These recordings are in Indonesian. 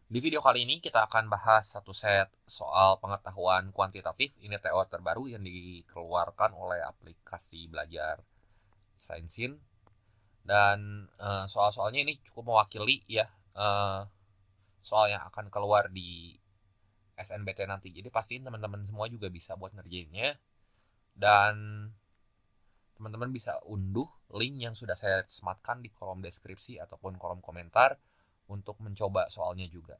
Di video kali ini kita akan bahas satu set soal pengetahuan kuantitatif. Ini TO terbaru yang dikeluarkan oleh aplikasi belajar Sainsin. Dan soal-soalnya ini cukup mewakili ya soal yang akan keluar di SNBT nanti. Jadi pastiin teman-teman semua juga bisa buat ngerjainnya. Dan teman-teman bisa unduh link yang sudah saya sematkan di kolom deskripsi ataupun kolom komentar untuk mencoba soalnya juga.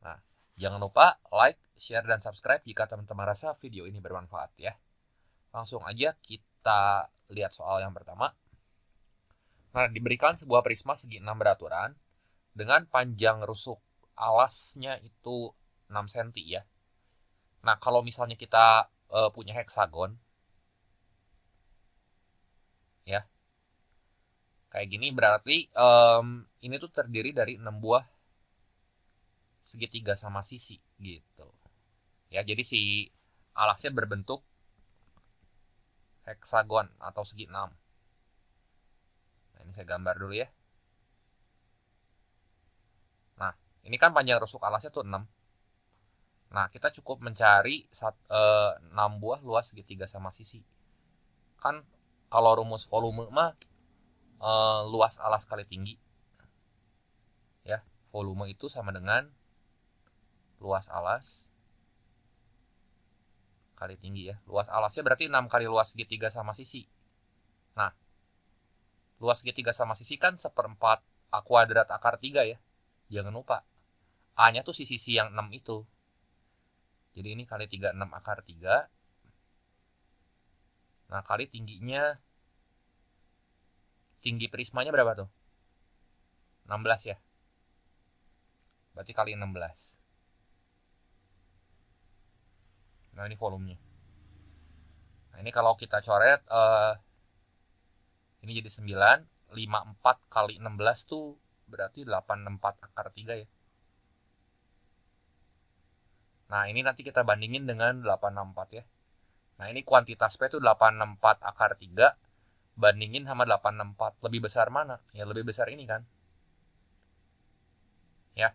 Nah, jangan lupa like, share, dan subscribe jika teman-teman rasa video ini bermanfaat ya. Langsung aja kita lihat soal yang pertama. Nah, diberikan sebuah prisma segi 6 beraturan dengan panjang rusuk alasnya itu 6 cm ya. Nah, kalau misalnya kita punya heksagon ya, kayak gini berarti ini tuh terdiri dari 6 buah segitiga sama sisi gitu. Ya, jadi si alasnya berbentuk heksagon atau segi 6. Nah, ini saya gambar dulu ya. Nah, ini kan panjang rusuk alasnya tuh 6. Nah, kita cukup mencari 6 buah luas segitiga sama sisi. Kan kalau rumus volume mah luas alas kali tinggi. Ya, volume itu sama dengan luas alas kali tinggi ya. Luas alasnya berarti 6 kali luas segitiga sama sisi. Nah, luas segitiga sama sisi kan 1/4 A kuadrat akar 3 ya. Jangan lupa, A-nya tuh si sisi yang 6 itu. Jadi ini kali 3, 6 akar 3. Nah, kali tingginya, tinggi prismanya berapa tuh? 16 ya. Berarti kali 16. Nah, ini volumenya. Nah, ini kalau kita coret, ini jadi 9. 54 kali 16 tuh berarti 84 akar 3 ya. Nah, ini nanti kita bandingin dengan 864 ya. Nah, ini kuantitas P itu 864 akar 3 bandingin sama 864. Lebih besar mana? Ya, lebih besar ini kan. Ya.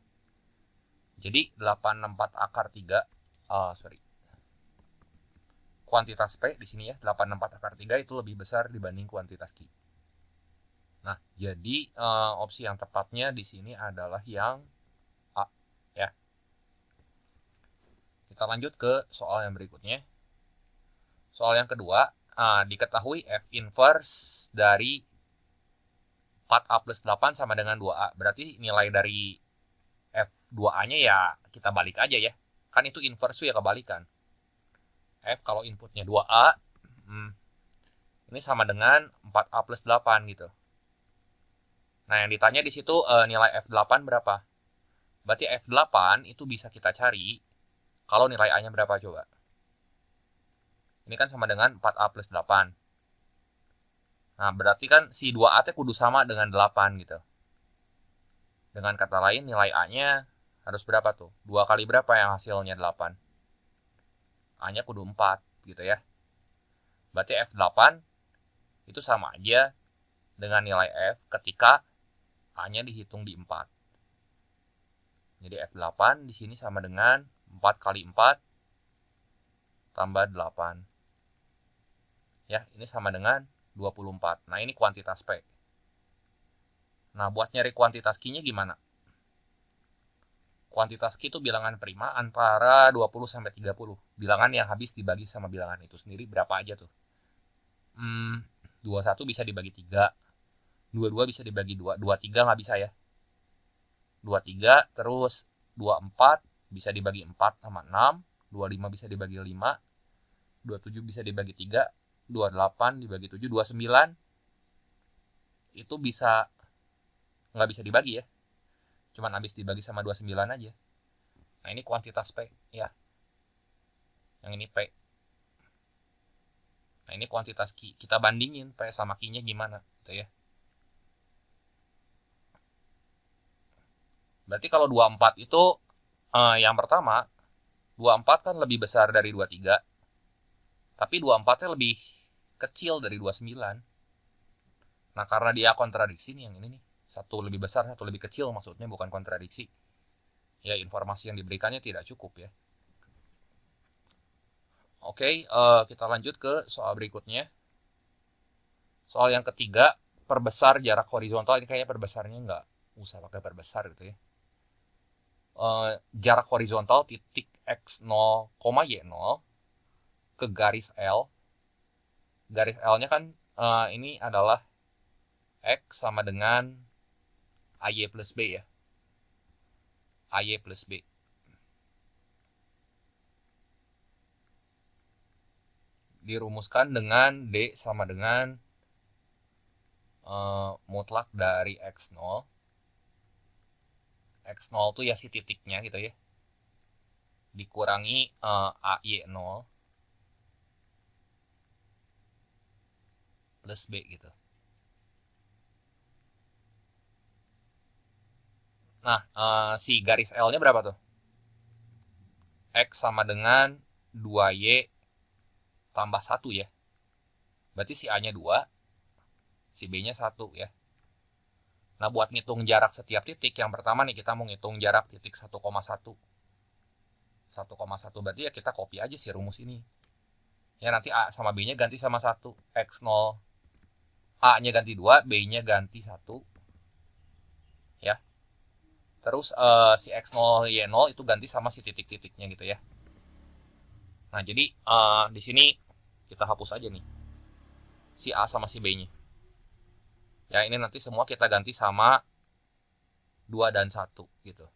Jadi 864 akar 3, kuantitas P di sini ya, 864 akar 3 itu lebih besar dibanding kuantitas Q. Nah, jadi opsi yang tepatnya di sini adalah yang A ya. Kita lanjut ke soal yang berikutnya. Soal yang kedua, diketahui F inverse dari 4A plus 8 sama dengan 2A. Berarti nilai dari F2A-nya ya kita balik aja ya. Kan itu inverse ya kebalikan. F kalau inputnya 2A, ini sama dengan 4A plus 8 gitu. Nah, yang ditanya di situ nilai F8 berapa? Berarti F8 itu bisa kita cari kalau nilai A-nya berapa coba? Ini kan sama dengan 4A plus 8. Nah, berarti kan si 2A kudu sama dengan 8 gitu. Dengan kata lain, nilai A-nya harus berapa tuh? 2 kali berapa yang hasilnya 8? A-nya kudu 4 gitu ya. Berarti F8 itu sama aja dengan nilai F ketika A-nya dihitung di 4. Jadi F8 di sini sama dengan 4 kali 4 tambah 8. Ya, ini sama dengan 24. Nah, ini kuantitas P. Nah, buat nyari kuantitas Q-nya gimana? Kuantitas Q itu bilangan prima antara 20 sampai 30. Bilangan yang habis dibagi sama bilangan itu sendiri berapa aja tuh? 21 bisa dibagi 3. 22 bisa dibagi 2. 23 nggak bisa ya. 23 terus 24 bisa dibagi 4 sama 6. 25 bisa dibagi 5. 27 bisa dibagi 3. 28 dibagi 7. 29 itu bisa nggak bisa dibagi ya. Cuman habis dibagi sama 29 aja. Nah, ini kuantitas P ya. Yang ini P. Nah, ini kuantitas Q. Kita bandingin P sama Q-nya gimana gitu ya. Berarti kalau 24 itu yang pertama 24 kan lebih besar dari 23. Tapi 24-nya lebih kecil dari 29. Nah, karena dia kontradiksi nih yang ini nih. Satu lebih besar, satu lebih kecil, maksudnya bukan kontradiksi. Ya, informasi yang diberikannya tidak cukup ya. Oke, kita lanjut ke soal berikutnya. Soal yang ketiga, perbesar jarak horizontal. Ini kayaknya perbesarnya nggak usah pakai perbesar gitu ya. Jarak horizontal titik x0, y0 ke garis L. Garis L-nya kan ini adalah X sama dengan AY plus B ya. AY plus B. Dirumuskan dengan D sama dengan mutlak dari X0. X0 itu ya si titiknya gitu ya. Dikurangi AY0 plus B gitu. Nah, si garis L-nya berapa tuh? X sama dengan 2Y tambah 1 ya. Berarti si A-nya 2, si B-nya 1 ya. Nah, buat ngitung jarak setiap titik, yang pertama nih kita mau ngitung jarak titik 1,1. 1,1 berarti ya kita copy aja sih rumus ini. Ya nanti A sama B-nya ganti sama 1. X0 A-nya ganti 2, B-nya ganti 1. Ya. Terus si X0 Y0 itu ganti sama si titik-titiknya gitu ya. Nah, jadi di sini kita hapus aja nih. Si A sama si B-nya. Ya, ini nanti semua kita ganti sama 2 dan 1 gitu.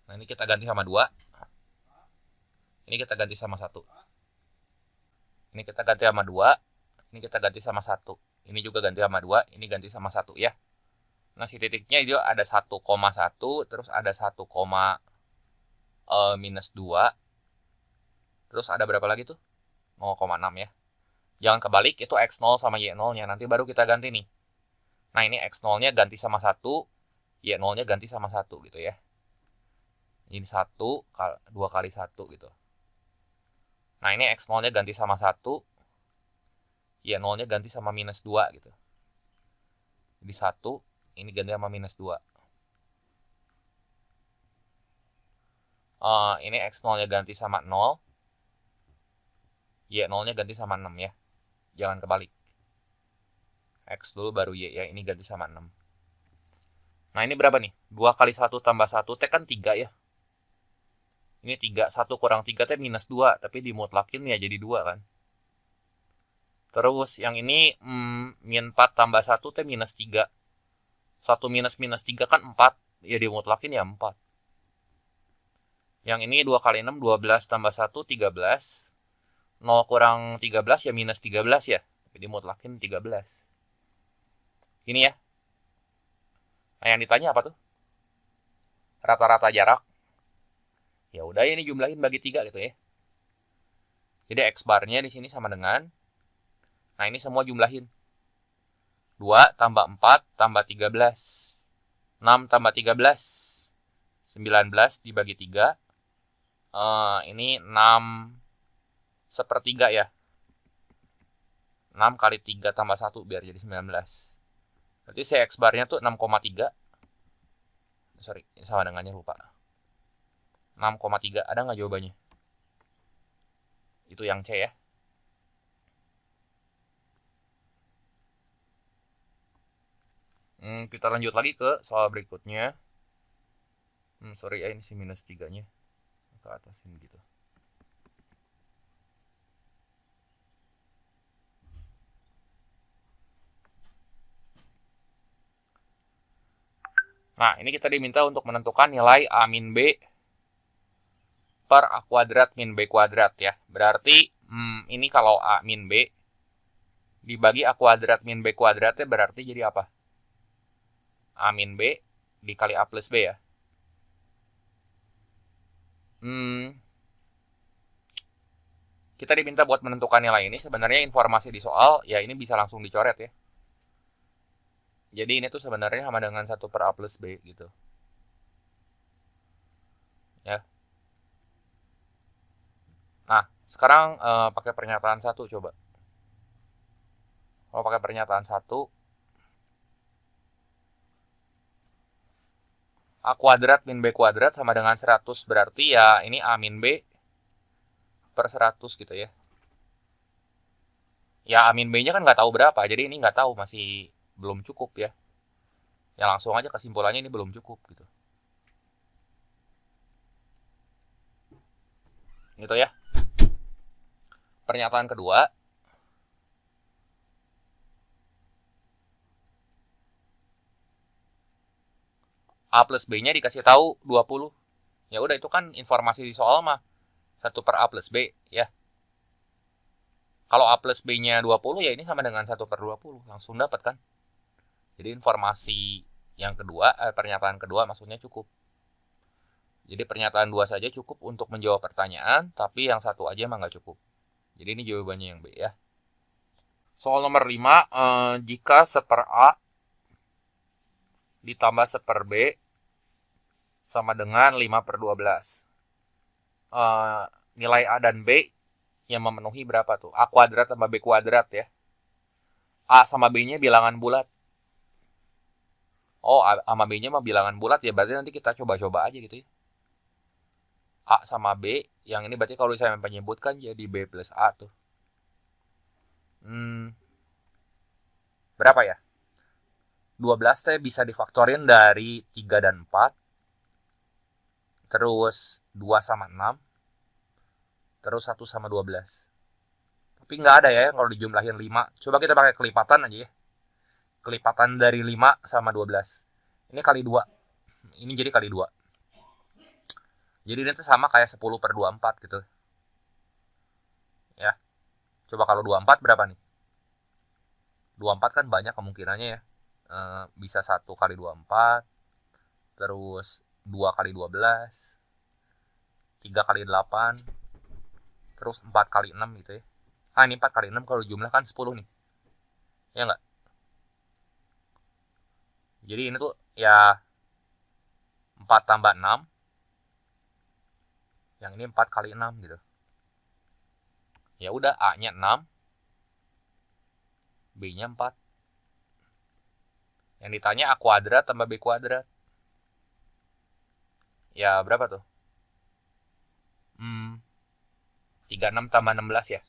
Nah, ini kita ganti sama 2. Ini kita ganti sama 1. Ini kita ganti sama 2. Ini kita ganti sama 1. Ini juga ganti sama 2. Ini ganti sama 1 ya. Nah, si titiknya itu ada 1,1. Terus ada 1, minus 2. Terus ada berapa lagi tuh? 0,6 ya. Jangan kebalik, itu X0 sama Y0-nya. Nanti baru kita ganti nih. Nah, ini X0-nya ganti sama 1. Y0-nya ganti sama 1 gitu ya. Ini 1, 2 kali 1 gitu. Nah, ini X0-nya ganti sama 1. Y0-nya ganti sama minus 2 gitu. Jadi 1, ini ganti sama minus 2. Ini X0-nya ganti sama 0. Y0-nya ganti sama 6 ya. Jangan kebalik. X dulu baru Y ya. Ini ganti sama 6. Nah, ini berapa nih? 2 kali 1 tambah 1. T kan 3 ya. Ini 3. 1 kurang 3 T minus 2. Tapi dimutlakin ya jadi 2 kan. Terus yang ini min 4 tambah 1 T minus 3. 1 minus minus 3 kan 4. Ya dimutlakin ya 4. Yang ini 2 kali 6, 12 tambah 1, 13. 0 kurang 13 ya minus 13 ya. Jadi mutlakin 13. Ini ya. Nah, yang ditanya apa tuh? Rata-rata jarak. Ya udah, ini jumlahin bagi 3 gitu ya. Jadi X barnya di sini sama dengan, nah ini semua jumlahin. 2 tambah 4 tambah 13. 6 tambah 13. 19 dibagi 3. Ini 6 sepertiga ya. 6 kali 3 tambah 1 biar jadi 19. Berarti si X barnya tuh 6,3. Sorry, ini sama dengannya lupa. 6,3. Ada nggak jawabannya? Itu yang C ya. Kita lanjut lagi ke soal berikutnya. Sorry ya, ini si minus 3-nya. Ke atasin gitu. Nah, ini kita diminta untuk menentukan nilai A min B per A kuadrat min B kuadrat ya. Berarti ini kalau A min B dibagi A kuadrat min B kuadratnya berarti jadi apa? A min B dikali A plus B ya. Kita diminta buat menentukan nilai ini. Sebenarnya informasi di soal ya ini bisa langsung dicoret ya. Jadi ini tuh sebenarnya sama dengan 1 per A plus B gitu. Ya. Nah, sekarang pakai pernyataan 1 coba. Kalau pakai pernyataan 1, A kuadrat min B kuadrat sama dengan 100. Berarti ya ini A min B per 100 gitu ya. Ya A min B-nya kan nggak tahu berapa, jadi ini nggak tahu, masih belum cukup ya. Ya langsung aja kesimpulannya ini belum cukup gitu. Gitu ya. Pernyataan kedua, A plus B-nya dikasih tahu 20. Ya udah, itu kan informasi di soal mah 1 per A plus B ya. Kalau A plus B-nya 20 ya ini sama dengan 1 per 20. Langsung dapat kan. Jadi informasi yang kedua, pernyataan kedua maksudnya cukup. Jadi pernyataan 2 saja cukup untuk menjawab pertanyaan, tapi yang satu aja mah nggak cukup. Jadi ini jawabannya yang B ya. Soal nomor 5, jika 1 per A ditambah 1 per B sama dengan 5 per 12. Nilai A dan B yang memenuhi berapa tuh? A kuadrat tambah B kuadrat ya. A sama B-nya bilangan bulat. Oh, A sama B-nya mah bilangan bulat ya, berarti nanti kita coba-coba aja gitu ya. A sama B, yang ini berarti kalau saya menyebutkan jadi B plus A tuh. Berapa ya? 12 teh bisa difaktorin dari 3 dan 4. Terus 2 sama 6. Terus 1 sama 12. Tapi nggak ada ya kalau dijumlahin 5. Coba kita pakai kelipatan aja ya. Kelipatan dari 5 sama 12. Ini kali 2. Ini jadi kali 2. Jadi ini tuh sama kayak 10 per 24 gitu. Ya. Coba kalau 24 berapa nih? 24 kan banyak kemungkinannya ya. Bisa 1 kali 24. Terus 2 kali 12. 3 kali 8. Terus 4 kali 6 gitu ya. Ini 4 kali 6 kalau jumlah kan 10 nih. Ya nggak? Jadi ini tuh ya 4 tambah 6. Yang ini 4 kali 6 gitu. Ya udah, A-nya 6. B-nya 4. Yang ditanya A kuadrat tambah B kuadrat. Ya berapa tuh? 36 tambah 16 ya.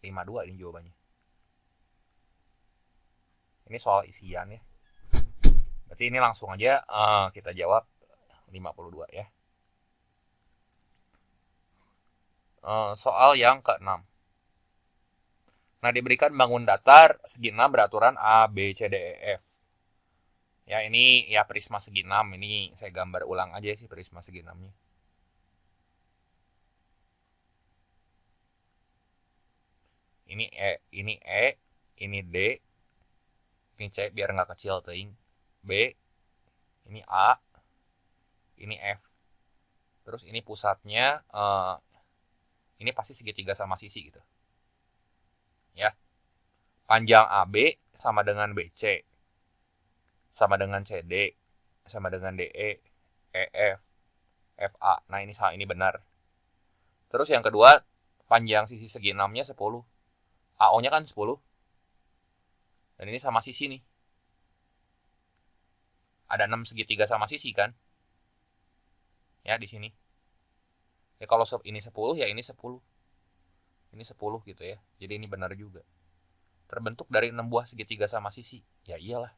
52 ini jawabannya. Ini soal isian ya. Berarti ini langsung aja kita jawab 52 ya. Soal yang ke-6. Nah, diberikan bangun datar segi 6 beraturan A, B, C, D, E, F. Ya, ini ya prisma segi 6. Ini saya gambar ulang aja sih prisma segi 6-nya. Ini E, ini D, ini C biar nggak kecil teuing. B, ini A, ini F. Terus ini pusatnya, ini pasti segitiga sama sisi gitu. Ya. Panjang AB sama dengan BC. Sama dengan CD. Sama dengan DE, EF, FA. Nah, ini benar. Terus yang kedua, panjang sisi segi 6-nya 10. AO-nya kan 10. Dan ini sama sisi nih. Ada 6 segitiga sama sisi kan? Ya, di sini. Ya kalau ini 10 ya ini 10. Ini 10 gitu ya. Jadi ini benar juga. Terbentuk dari 6 buah segitiga sama sisi. Ya iyalah.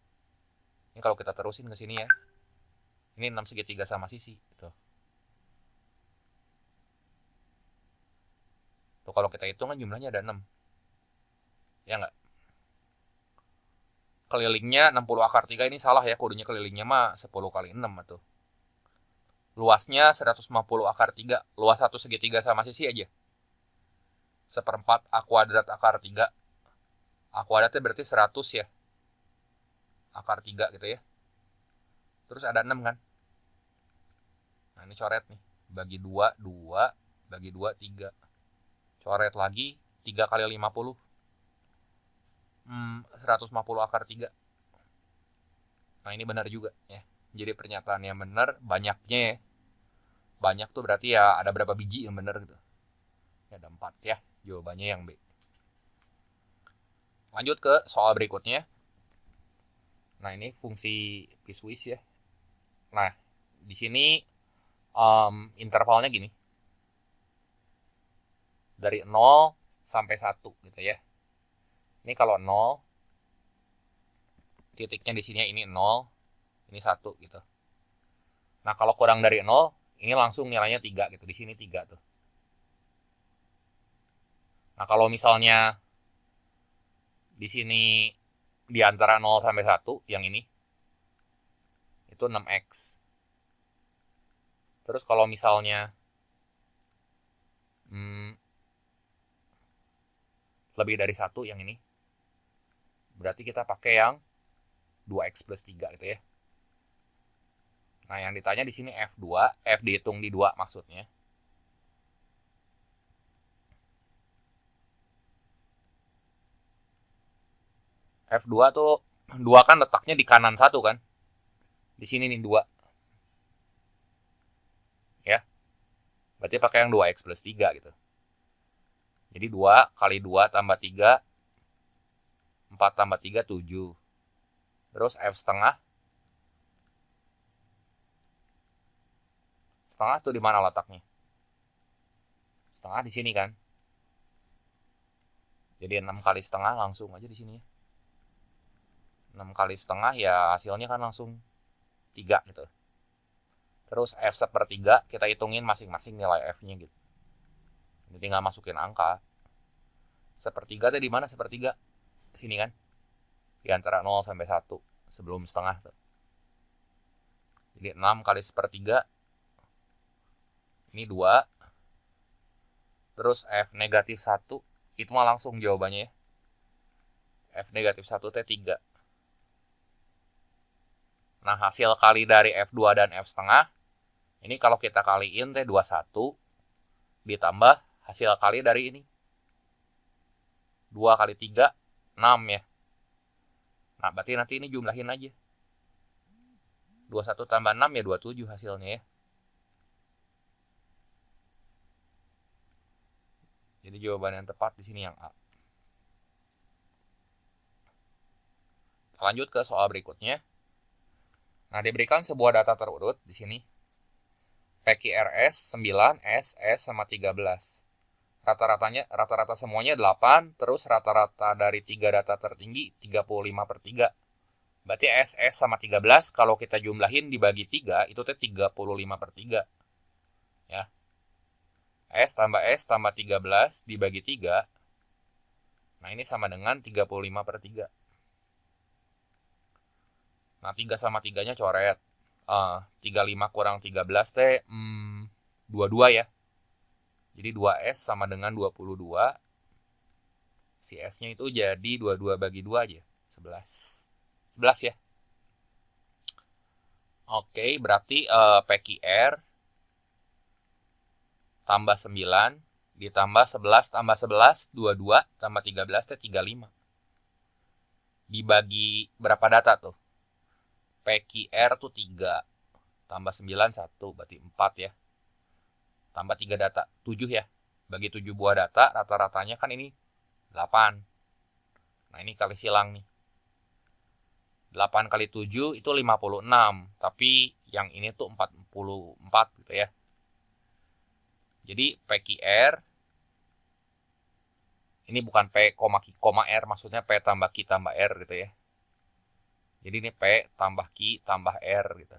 Ini kalau kita terusin ke sini ya. Ini 6 segitiga sama sisi gitu. Tuh kalau kita hitung kan jumlahnya ada 6. Ya enggak? Kelilingnya 60 akar 3 ini salah ya. Kodenya kelilingnya mah 10 kali 6 tuh. Luasnya 150 akar 3. Luas satu segitiga sama sisi aja. 1/4 A kuadrat akar 3. A kuadratnya berarti 100 ya. Akar 3 gitu ya. Terus ada 6 kan. Nah ini coret nih. Bagi 2, 2. Bagi 2, 3. Coret lagi 3 kali 50. 150 akar 3. Nah ini benar juga ya. Jadi pernyataan yang benar banyaknya ya. Banyak tuh berarti ya ada berapa biji yang benar gitu. Ya ada 4 ya. Jawabannya yang B. Lanjut ke soal berikutnya. Nah, ini fungsi piecewise ya. Nah, di sini intervalnya gini. Dari 0 sampai 1 gitu ya. Ini kalau 0, titiknya di sini ini 0, ini 1 gitu. Nah, kalau kurang dari 0, ini langsung nilainya 3 gitu. Di sini 3 tuh. Nah, kalau misalnya di sini di antara 0 sampai 1 yang ini itu 6x. Terus kalau misalnya lebih dari 1 yang ini, berarti kita pakai yang 2x plus 3 gitu ya. Nah, yang ditanya di sini F2, F dihitung di 2 maksudnya. F2 tuh 2 kan letaknya di kanan 1 kan. Di sini nih 2. Ya. Berarti pakai yang 2x plus 3 gitu. Jadi 2 kali 2 tambah 3, 4 tambah 3, 7. Terus F setengah. Setengah tuh di mana letaknya? Setengah di sini kan. Jadi 6 kali setengah langsung aja di sini ya. 6 kali setengah ya hasilnya kan langsung 3 gitu. Terus F sepertiga kita hitungin masing-masing nilai F-nya gitu. Ini tinggal masukin angka. Sepertiga tuh di mana sepertiga? Sini kan. Di antara 0 sampai 1 sebelum setengah tuh. Jadi 6 kali sepertiga ini 2. Terus F negatif 1 itu mah langsung jawabannya ya. F negatif 1 teh 3. Nah, hasil kali dari F2 dan F setengah, ini kalau kita kaliin teh 21, ditambah hasil kali dari ini. 2 kali 3, 6 ya. Nah, berarti nanti ini jumlahin aja. 21 tambah 6 ya 27 hasilnya ya. Jadi jawaban yang tepat di sini yang A. Lanjut ke soal berikutnya. Nah, diberikan sebuah data terurut di sini. PQRS 9, SS sama 13. Rata-rata semuanya 8, terus rata-rata dari 3 data tertinggi 35/3. Berarti SS sama 13 kalau kita jumlahin dibagi 3 itu teh 35/3. Ya. S tambah 13 dibagi 3. Nah, ini sama dengan 35/3. Nah, 3 sama 3-nya coret. 35 kurang 13 teh 22 ya. Jadi 2S sama dengan 22. Si S-nya itu jadi 22 bagi 2 aja. 11. 11 ya. Oke, berarti PQR tambah 9 ditambah 11 tambah 11, 22 tambah 13 teh 35. Dibagi berapa data tuh? PQR tuh 3, tambah 9, 1, berarti 4 ya. Tambah 3 data, 7 ya. Bagi 7 buah data, rata-ratanya kan ini 8. Nah, ini kali silang nih. 8 kali 7 itu 56, tapi yang ini tuh 44 gitu ya. Jadi PQR, ini bukan P, R, maksudnya P tambah Q tambah R gitu ya. Jadi ini P tambah Q tambah R gitu.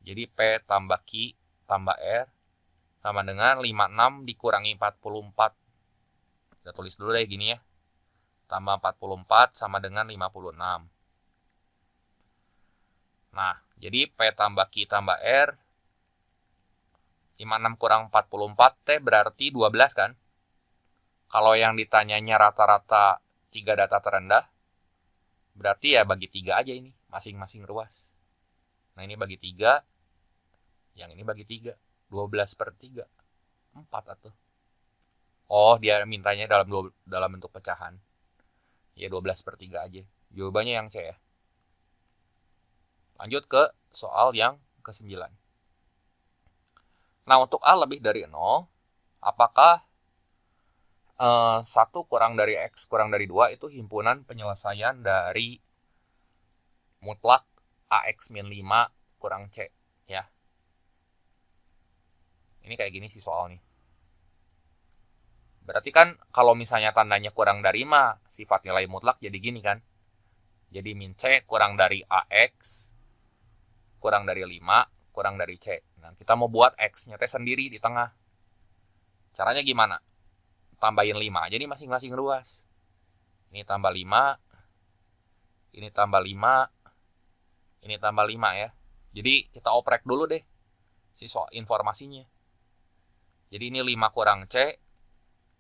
Jadi P tambah Q tambah R sama dengan 56 dikurangi 44. Kita tulis dulu deh gini ya. Tambah 44 sama dengan 56. Nah, jadi P tambah Q tambah R, 56 kurang 44 teh berarti 12 kan? Kalau yang ditanyanya rata-rata 3 data terendah, berarti ya bagi 3 aja ini, masing-masing ruas. Nah, ini bagi 3, yang ini bagi 3, 12/3, 4 atuh. Oh, dia mintanya dalam bentuk pecahan. Ya 12/3 aja. Jawabannya yang C ya. Lanjut ke soal yang ke-9. Nah, untuk A lebih dari 0, apakah 1 kurang dari X kurang dari 2 itu himpunan penyelesaian dari mutlak AX min 5 kurang C. Ya. Ini kayak gini sih soalnya. Berarti kan kalau misalnya tandanya kurang dari 5, sifat nilai mutlak jadi gini kan. Jadi min C kurang dari AX kurang dari 5 kurang dari C. Nah, kita mau buat X-nya teh sendiri di tengah. Caranya gimana? Tambahin 5 aja nih masing-masing ruas. Ini tambah 5, ini tambah 5, ini tambah 5 ya. Jadi kita oprek dulu deh sisa informasinya. Jadi ini 5 kurang C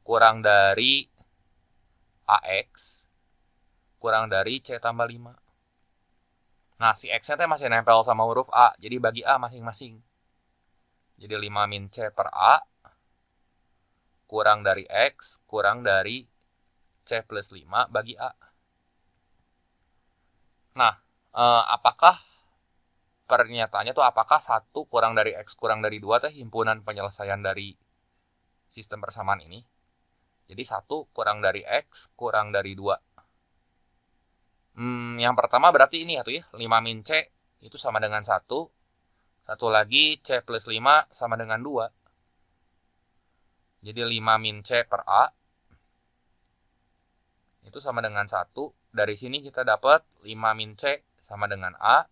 kurang dari AX kurang dari C tambah 5. Nah, si X-nya teh masih nempel sama huruf A. Jadi bagi A masing-masing. Jadi 5 min C per A kurang dari X kurang dari C plus 5 bagi A. Nah, apakah pernyataannya tuh apakah 1 kurang dari X kurang dari 2 teh himpunan penyelesaian dari sistem persamaan ini? Jadi 1 kurang dari X kurang dari 2. Yang pertama berarti ini ya tuh ya, 5 min C itu sama dengan 1. Satu lagi C plus 5 sama dengan 2. Jadi 5 min C per A itu sama dengan 1. Dari sini kita dapat 5 min C sama dengan A.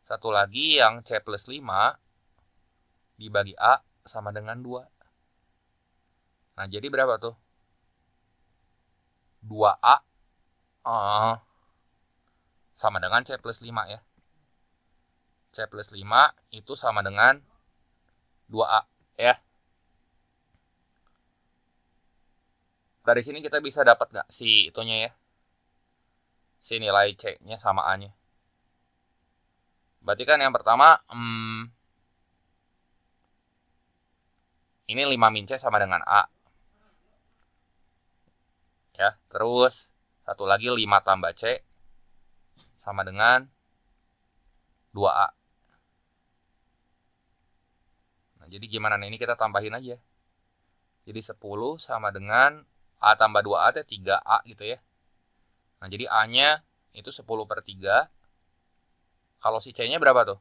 Satu lagi yang C plus 5 dibagi A sama dengan 2. Nah, jadi berapa tuh? 2A sama dengan C plus 5 ya. C plus 5 itu sama dengan 2A ya. Dari sini kita bisa dapat nggak si itunya ya? Si nilai C-nya sama A-nya. Berarti kan yang pertama, ini 5 min C sama dengan A. Ya, terus satu lagi 5 tambah C sama dengan 2A. Nah, jadi gimana nih? Ini kita tambahin aja. Jadi 10 sama dengan A tambah 2A itu 3A gitu ya. Nah, jadi A-nya itu 10 per 3. Kalau si C-nya berapa tuh?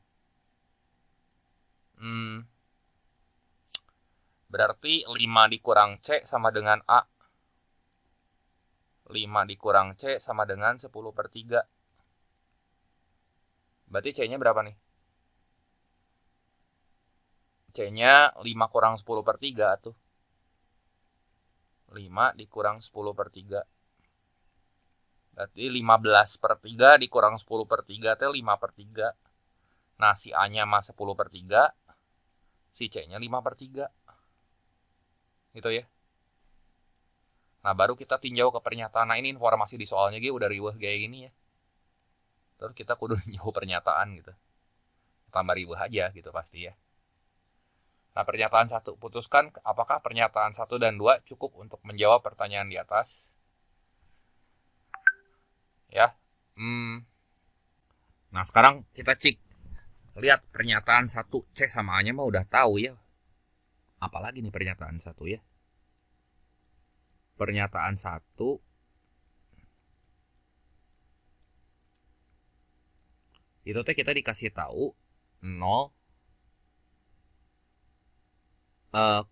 Berarti 5 dikurang C sama dengan A. 5 dikurang C sama dengan 10 per 3. Berarti C-nya berapa nih? C-nya 5 kurang 10 per 3 tuh. 5 dikurang 10 per 3. Berarti 15 per 3 dikurang 10 per 3 itu 5 per 3. Nah, si A-nya mah 10 per 3. Si C-nya 5 per 3. Gitu ya. Nah, baru kita tinjau ke pernyataan. Nah, ini informasi di soalnya udah riweuh kayak gini ya. Terus kita kudu jauh pernyataan gitu. Tambah riweuh aja gitu pasti ya. Nah, pernyataan 1. Putuskan apakah pernyataan 1 dan 2 cukup untuk menjawab pertanyaan di atas. Ya. Nah, sekarang kita cek. Lihat pernyataan 1 C sama A-nya mah udah tahu ya. Apalagi nih pernyataan 1 ya. Pernyataan 1 itu teh kita dikasih tahu 0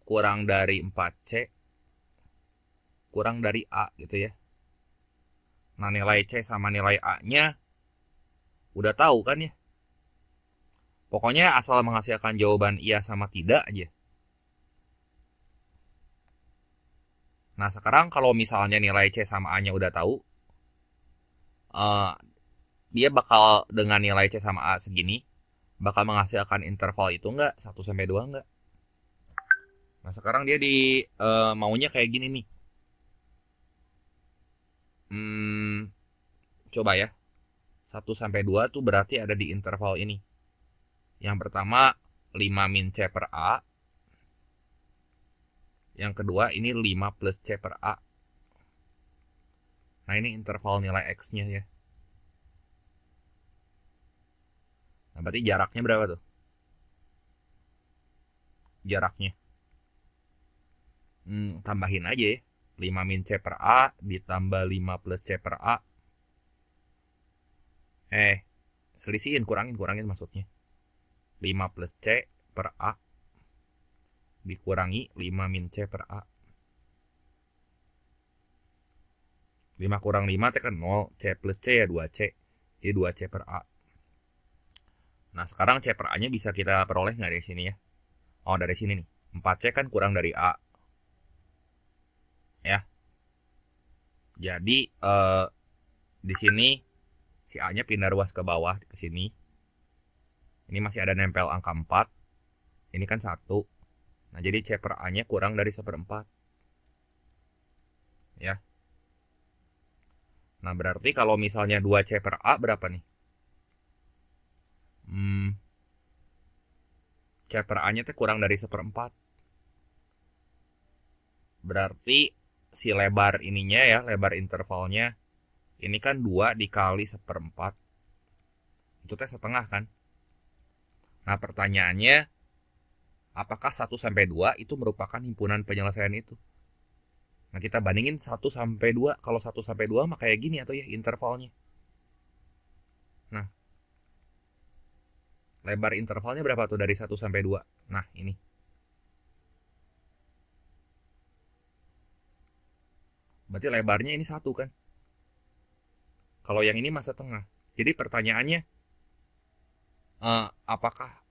kurang dari 4C kurang dari A gitu ya. Nah, nilai C sama nilai A-nya udah tahu kan ya. Pokoknya asal menghasilkan jawaban iya sama tidak aja. Nah, sekarang kalau misalnya nilai C sama A-nya udah tahu, dia bakal dengan nilai C sama A segini, bakal menghasilkan interval itu enggak? 1-2 enggak? Nah, sekarang dia maunya kayak gini nih. Coba ya. 1-2 tuh berarti ada di interval ini. Yang pertama 5 min C per A. Yang kedua ini 5 plus C per A. Nah, ini interval nilai X-nya ya. Nah, berarti jaraknya berapa tuh? Jaraknya. Tambahin aja ya. 5 min C per A ditambah 5 plus C per A. Selisihin, kurangin maksudnya. 5 plus C per A dikurangi 5 min C per A. 5 kurang 5 itu kan 0, C plus C ya 2C. Jadi 2C per A. Nah, sekarang C per A-nya bisa kita peroleh nggak dari sini ya? Oh, dari sini nih. 4C kan kurang dari A. Ya. Jadi, di sini si A-nya pindah ruas ke bawah ke sini. Ini masih ada nempel angka 4. Ini kan 1. Nah, jadi C per A-nya kurang dari 1/4. Ya. Nah, berarti kalau misalnya 2C per A berapa nih? C per A-nya tuh kurang dari 1/4. Berarti si lebar ininya ya, lebar intervalnya, ini kan 2 dikali 1/4. Itu teh setengah kan? Nah, pertanyaannya, apakah 1-2 itu merupakan himpunan penyelesaian itu? Nah, kita bandingin 1-2. Kalau 1-2 mah kayak gini atau ya intervalnya. Nah, lebar intervalnya berapa tuh dari 1-2? Nah, ini. Berarti lebarnya ini 1 kan? Kalau yang ini mah setengah. Jadi pertanyaannya, apakah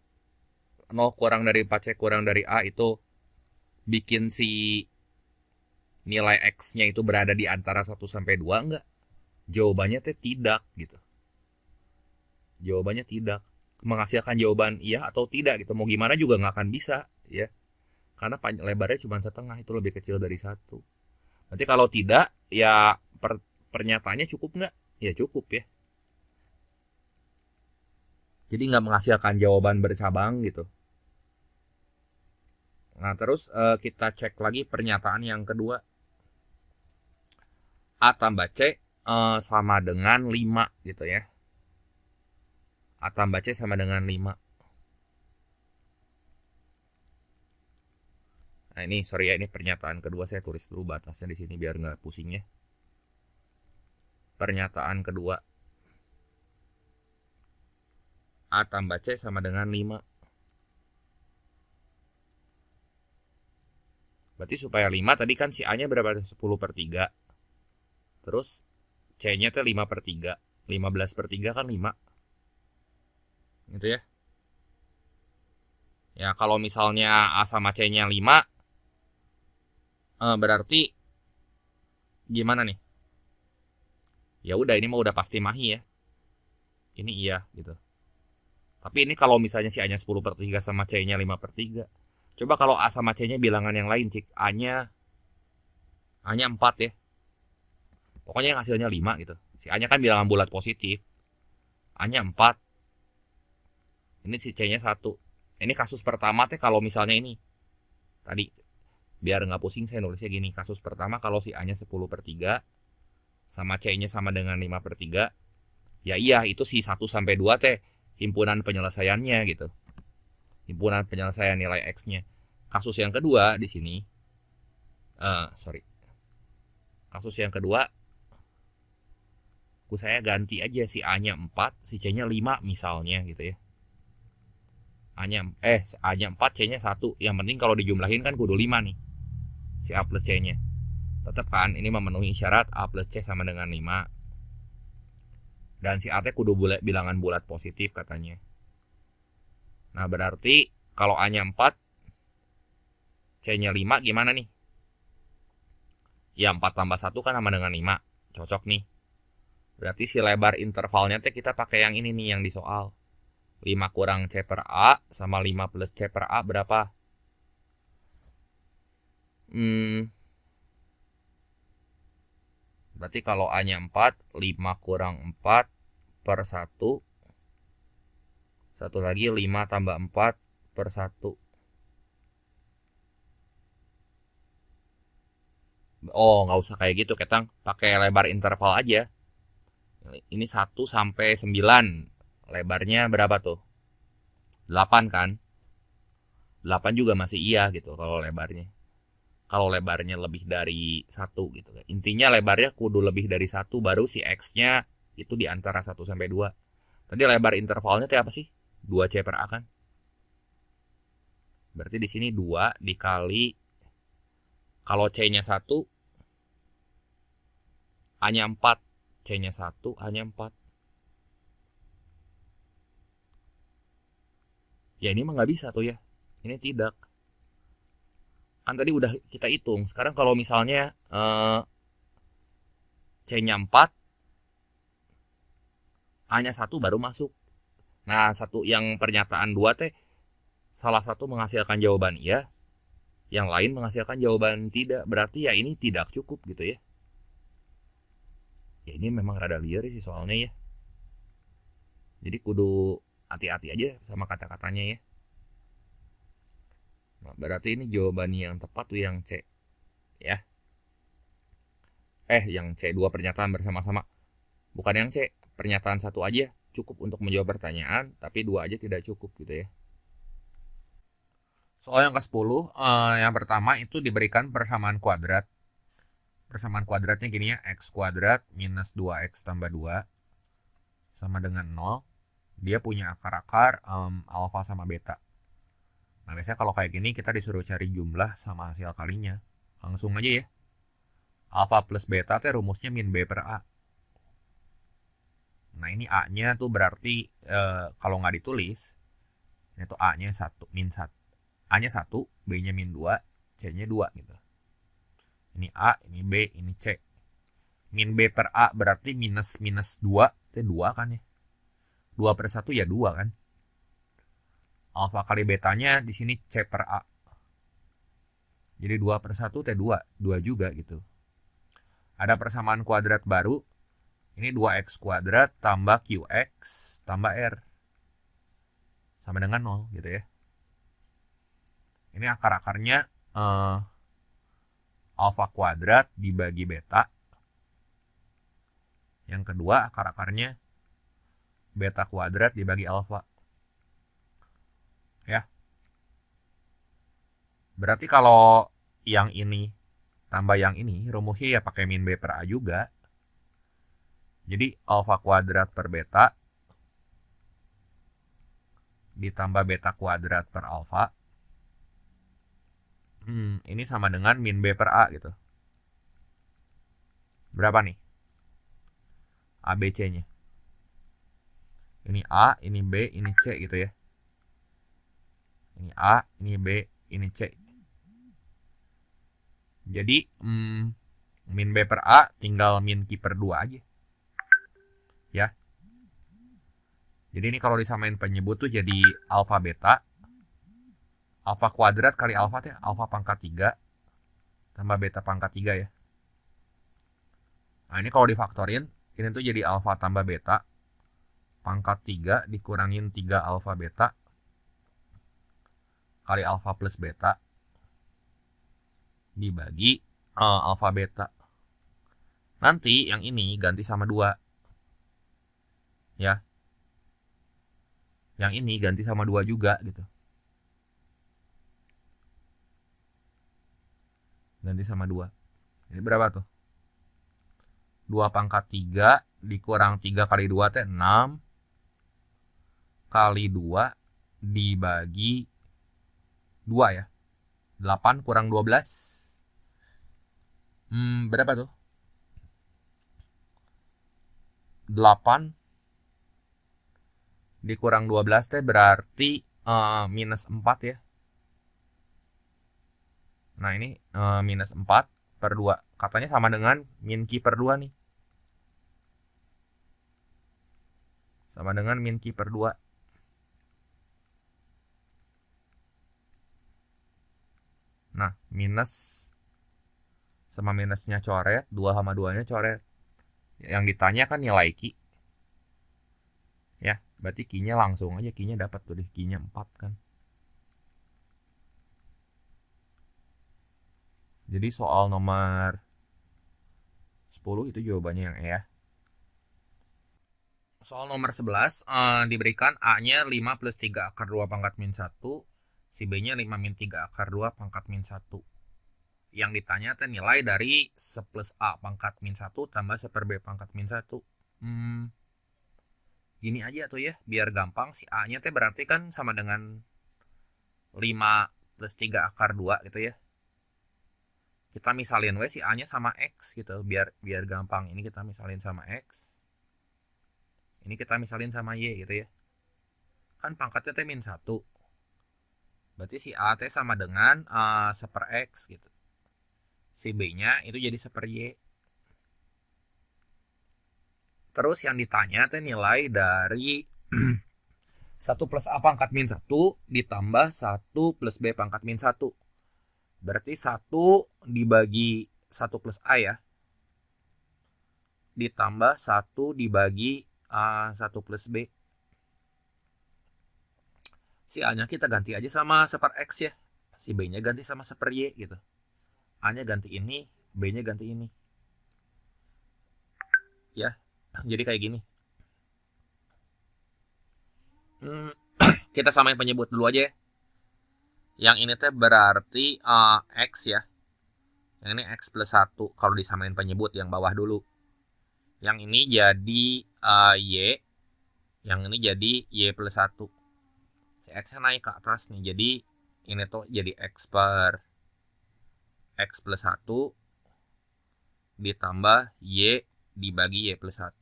0 kurang dari 4C kurang dari A itu bikin si nilai X-nya itu berada di antara 1-2 enggak? Jawabannya teh tidak gitu. Jawabannya tidak. Menghasilkan jawaban iya atau tidak gitu. Mau gimana juga nggak akan bisa ya. Karena lebarnya cuma setengah, itu lebih kecil dari 1. Berarti kalau tidak, ya pernyataannya cukup nggak? Ya cukup ya. Jadi nggak menghasilkan jawaban bercabang gitu. Nah, terus kita cek lagi pernyataan yang kedua. A tambah C sama dengan 5 gitu ya. A tambah C sama dengan 5. Nah, ini sorry ya, ini pernyataan kedua, saya tulis dulu batasnya di sini biar nggak pusing ya. Pernyataan kedua. A tambah C sama dengan 5. Berarti supaya 5 tadi kan si A-nya berapa? 10/3. Terus C-nya tuh 5/3. 15/3 kan 5. Gitu ya. Ya, kalau misalnya A sama C-nya 5, berarti gimana nih? Ya udah, ini mah udah pasti mahi ya. Ini iya gitu. Tapi ini kalau misalnya si A-nya 10/3 sama C-nya 5/3. Coba kalau A sama C-nya bilangan yang lain, cik. A-nya 4 ya. Pokoknya yang hasilnya 5 gitu. Si A-nya kan bilangan bulat positif. A-nya 4. Ini si C-nya 1. Ini kasus pertama teh kalau misalnya ini. Tadi, biar nggak pusing saya nulisnya gini. Kasus pertama kalau si A-nya 10/3 sama C-nya sama dengan 5/3. Ya iya, itu si 1-2 teh himpunan penyelesaiannya gitu. Himpunan penyelesaian nilai X-nya. Kasus yang kedua di sini. Kasus yang kedua, saya ganti aja si A-nya 4, si C-nya 5 misalnya gitu ya. A-nya 4, C-nya 1. Yang penting kalau dijumlahin kan kudu 5 nih. Si A plus C-nya. Tetap kan ini memenuhi syarat A plus C sama dengan 5. Dan si A-nya kudu bilangan bulat positif katanya. Nah, berarti kalau A-nya 4, C-nya 5 gimana nih? Ya 4 tambah 1 kan sama dengan 5. Cocok nih. Berarti si lebar intervalnya teh kita pakai yang ini nih yang di soal. 5 kurang C per A sama 5 plus C per A berapa? Berarti kalau A-nya 4, 5 kurang 4 per 1. Satu lagi 5 tambah 4 per 1. Oh, nggak usah kayak gitu, Ketang. Pakai lebar interval aja. Ini 1 sampai 9. Lebarnya berapa tuh? 8 kan? 8 juga masih iya gitu kalau lebarnya. kalau lebarnya lebih dari 1 gitu. Intinya lebarnya kudu lebih dari 1 baru si X-nya itu di antara 1 sampai 2. Tadi lebar intervalnya itu apa sih? 2C per A kan? Berarti di sini 2 dikali kalau C-nya 1 A-nya 4, C-nya 1, A-nya 4. Ya ini mah nggak bisa tuh ya. Ini tidak. Kan tadi udah kita hitung. Sekarang kalau misalnya C-nya 4, A-nya 1 baru masuk. Nah, satu yang pernyataan 2 teh salah satu menghasilkan jawaban iya, yang lain menghasilkan jawaban tidak. Berarti ya ini tidak cukup gitu ya. Ya ini memang rada liar sih soalnya ya. Jadi kudu hati-hati aja sama kata-katanya ya. Nah, berarti ini jawabannya yang tepat tuh yang C. Ya. Yang C, 2 pernyataan bersama-sama. Bukan yang C, pernyataan 1 aja cukup untuk menjawab pertanyaan, tapi 2 aja tidak cukup gitu ya. Soal yang ke-10, yang pertama itu diberikan persamaan kuadrat. Persamaan kuadratnya gini ya, X kuadrat minus 2X tambah 2 sama dengan 0. Dia punya akar-akar alfa sama beta. Nah, biasanya kalau kayak gini kita disuruh cari jumlah sama hasil kalinya. Langsung aja ya. Alfa plus beta teh rumusnya min B per A. Nah, ini A-nya tuh berarti kalau nggak ditulis, ini tuh A-nya 1, min 1. A-nya 1, B-nya min 2, C-nya 2 gitu. Ini A, ini B, ini C. Min B per A berarti minus 2, itu 2 kan ya. 2 per 1 ya 2 kan. Alfa kali betanya di sini C per A. Jadi 2 per 1 itu 2, 2 juga gitu. Ada persamaan kuadrat baru. Ini 2X kuadrat tambah QX tambah R. Sama dengan 0 gitu ya. Ini akar-akarnya alfa kuadrat dibagi beta. Yang kedua akar-akarnya beta kuadrat dibagi alfa. Ya. Berarti kalau yang ini tambah yang ini, rumusnya ya pakai min B per A juga. Jadi alfa kuadrat per beta ditambah beta kuadrat per alfa. Ini sama dengan min B per A gitu. Berapa nih? ABC-nya. Ini A, ini B, ini C gitu ya. Ini A, ini B, ini C. Jadi min B per A tinggal min Q per 2 aja. Ya. Jadi ini kalau disamain penyebut tuh jadi alfa beta. Alfa kuadrat kali alfa teh alfa pangkat 3 tambah beta pangkat 3 ya. Nah, ini kalau difaktorin, ini tuh jadi alfa tambah beta pangkat 3 dikurangin 3 alfa beta kali alfa plus beta dibagi alfa beta. Nanti yang ini ganti sama 2. Ya. Yang ini ganti sama 2 juga gitu. Ganti sama 2. Ini berapa tuh? 2 pangkat 3 dikurang 3 kali 2 teh 6 kali 2 dibagi 2 ya. 8 kurang 12. Berapa tuh? 8 dikurang 12 teh berarti minus 4 ya. Nah ini minus 4 per 2. Katanya sama dengan min Q per 2 nih. Sama dengan min Q per 2. Nah minus sama minusnya coret. 2 sama 2 nya coret. Yang ditanya kan nilai Q. Ya berarti Q nya langsung aja. Q nya dapat tuh deh. Q nya 4 kan. Jadi soal nomor 10 itu jawabannya yang E ya. Soal nomor 11 diberikan A-nya 5 plus 3 akar 2 pangkat min 1. Si B-nya 5 min 3 akar 2 pangkat min 1. yang ditanya teh nilai dari 1 plus A pangkat min 1 tambah 1 per B pangkat min 1. Gini aja tuh ya, biar gampang. Si A-nya teh berarti kan sama dengan 5 plus 3 akar 2 gitu ya. Kita misalin we si A-nya sama X gitu, biar gampang. Ini kita misalin sama X. Ini kita misalin sama Y gitu ya. Kan pangkatnya teh min 1. Berarti si A teh sama dengan 1 per X gitu. Si B-nya itu jadi 1 per Y. Terus yang ditanya teh nilai dari 1 plus A pangkat min 1 ditambah 1 plus B pangkat min 1. Berarti 1 dibagi 1 plus A ya. Ditambah 1 dibagi 1 plus B. Si A-nya kita ganti aja sama 1 per X ya. Si B-nya ganti sama 1 per Y gitu. A-nya ganti ini, B-nya ganti ini. Ya, jadi kayak gini. Kita samain penyebut dulu aja ya. Yang ini teh berarti X ya. Yang ini X plus 1 kalau disamain penyebut yang bawah dulu. Yang ini jadi Y. Yang ini jadi Y plus 1. Si X-nya naik ke atas nih. Jadi ini tuh jadi X per X plus 1 ditambah Y dibagi Y plus 1.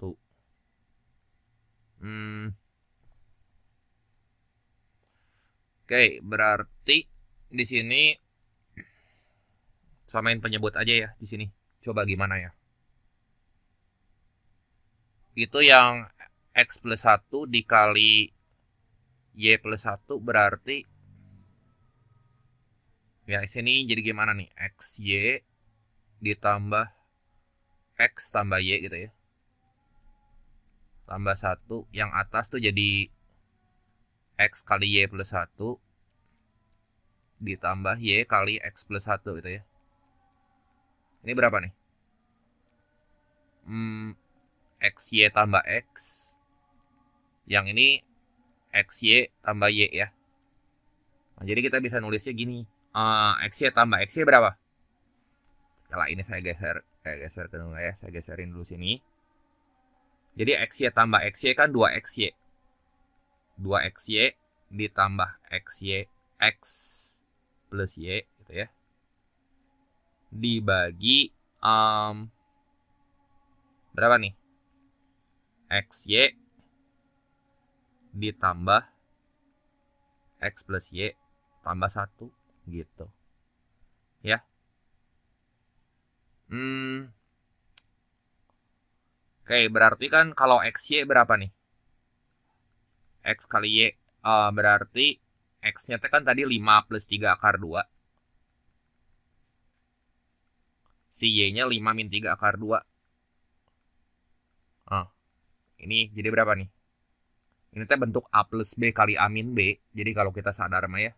Oke, berarti di sini samain penyebut aja ya di sini. Coba gimana ya? Itu yang X plus 1 dikali Y plus 1 berarti ya sini jadi gimana nih? XY ditambah X tambah Y gitu ya. Tambah 1. Yang atas tuh jadi X kali Y plus 1 ditambah Y kali X plus 1 gitu ya. Ini berapa nih? XY tambah X. Yang ini XY tambah Y ya. Nah, jadi kita bisa nulisnya gini. XY tambah XY berapa? Kalau ini saya geser ke dulu ya. Saya geserin dulu sini. Jadi XY tambah XY kan 2XY. 2XY ditambah XY X plus Y gitu ya. Dibagi berapa nih? XY ditambah X plus Y tambah 1 gitu. Ya. Oke, berarti kan kalau XY berapa nih? X kali Y berarti X-nya kan tadi 5 plus 3 akar 2. Si Y-nya 5 min 3 akar 2. Ini jadi berapa nih? Ini teh bentuk A plus B kali A min B. Jadi kalau kita sadar mah ya,